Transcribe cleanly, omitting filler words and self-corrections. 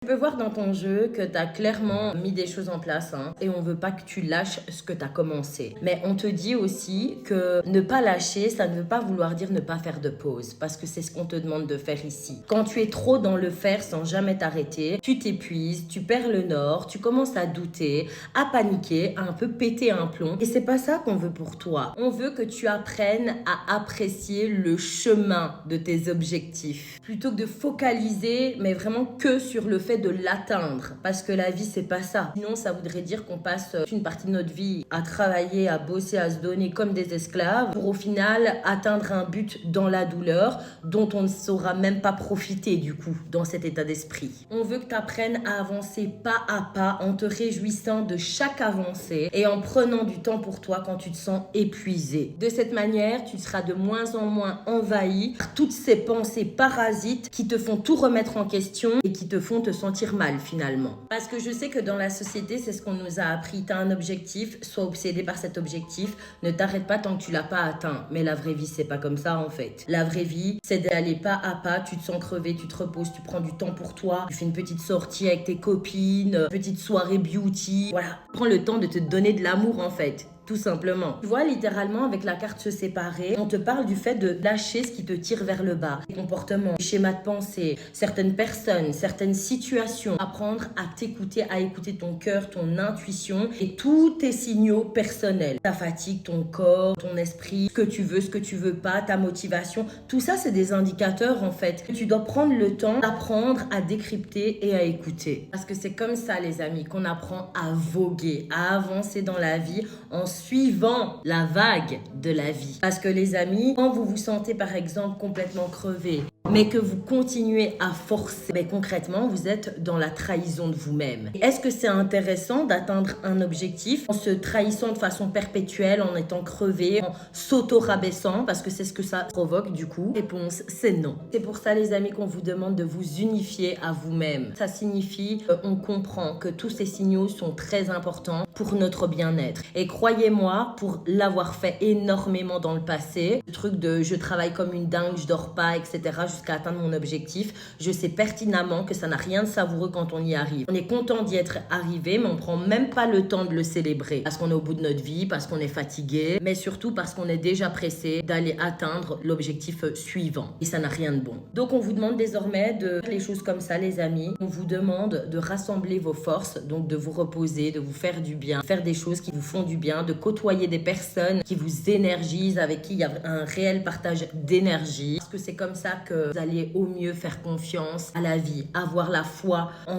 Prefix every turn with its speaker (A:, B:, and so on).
A: Tu peux voir dans ton jeu que tu as clairement mis des choses en place et on veut pas que tu lâches ce que tu as commencé. Mais on te dit aussi que ne pas lâcher, ça ne veut pas vouloir dire ne pas faire de pause parce que c'est ce qu'on te demande de faire ici. Quand tu es trop dans le faire sans jamais t'arrêter, tu t'épuises, tu perds le nord, tu commences à douter, à paniquer, à un peu péter un plomb. Et c'est pas ça qu'on veut pour toi. On veut que tu apprennes à apprécier le chemin de tes objectifs plutôt que de focaliser mais vraiment que sur le fait de l'atteindre, parce que la vie c'est pas ça. Sinon ça voudrait dire qu'on passe une partie de notre vie à travailler, à bosser, à se donner comme des esclaves pour au final atteindre un but dans la douleur dont on ne saura même pas profiter du coup dans cet état d'esprit. On veut que tu apprennes à avancer pas à pas en te réjouissant de chaque avancée et en prenant du temps pour toi quand tu te sens épuisé. De cette manière, tu seras de moins en moins envahi par toutes ces pensées parasites qui te font tout remettre en question et qui te font te sentir mal finalement. Parce que je sais que dans la société, c'est ce qu'on nous a appris. Tu as un objectif, sois obsédé par cet objectif, ne t'arrête pas tant que tu l'as pas atteint. Mais la vraie vie, c'est pas comme ça en fait. La vraie vie, c'est d'aller pas à pas, tu te sens crevé, tu te reposes, tu prends du temps pour toi, tu fais une petite sortie avec tes copines, petite soirée beauty, voilà. Prends le temps de te donner de l'amour en fait. Tout simplement. Tu vois, littéralement, avec la carte se séparer, on te parle du fait de lâcher ce qui te tire vers le bas. Les comportements, les schémas de pensée, certaines personnes, certaines situations. Apprendre à t'écouter, à écouter ton cœur, ton intuition et tous tes signaux personnels. Ta fatigue, ton corps, ton esprit, ce que tu veux pas, ta motivation. Tout ça, c'est des indicateurs, en fait. Tu dois prendre le temps d'apprendre à décrypter et à écouter. Parce que c'est comme ça, les amis, qu'on apprend à voguer, à avancer dans la vie en suivant la vague de la vie. Parce que les amis, quand vous vous sentez par exemple complètement crevé, mais que vous continuez à forcer, mais concrètement, vous êtes dans la trahison de vous-même. Est-ce que c'est intéressant d'atteindre un objectif en se trahissant de façon perpétuelle, en étant crevé, en s'auto-rabaissant, parce que c'est ce que ça provoque du coup? Réponse, c'est non. C'est pour ça, les amis, qu'on vous demande de vous unifier à vous-même. Ça signifie qu'on comprend que tous ces signaux sont très importants pour notre bien-être. Et croyez-moi, pour l'avoir fait énormément dans le passé, le truc de je travaille comme une dingue, je dors pas, etc., jusqu'à atteindre mon objectif, je sais pertinemment que ça n'a rien de savoureux quand on y arrive. On est content d'y être arrivé, mais on prend même pas le temps de le célébrer. Parce qu'on est au bout de notre vie, parce qu'on est fatigué, mais surtout parce qu'on est déjà pressé d'aller atteindre l'objectif suivant. Et ça n'a rien de bon. Donc on vous demande désormais de faire les choses comme ça, les amis. On vous demande de rassembler vos forces, donc de vous reposer, de vous faire du bien, faire des choses qui vous font du bien, de côtoyer des personnes qui vous énergisent, avec qui il y a un réel partage d'énergie. Parce que c'est comme ça que vous allez au mieux faire confiance à la vie, avoir la foi en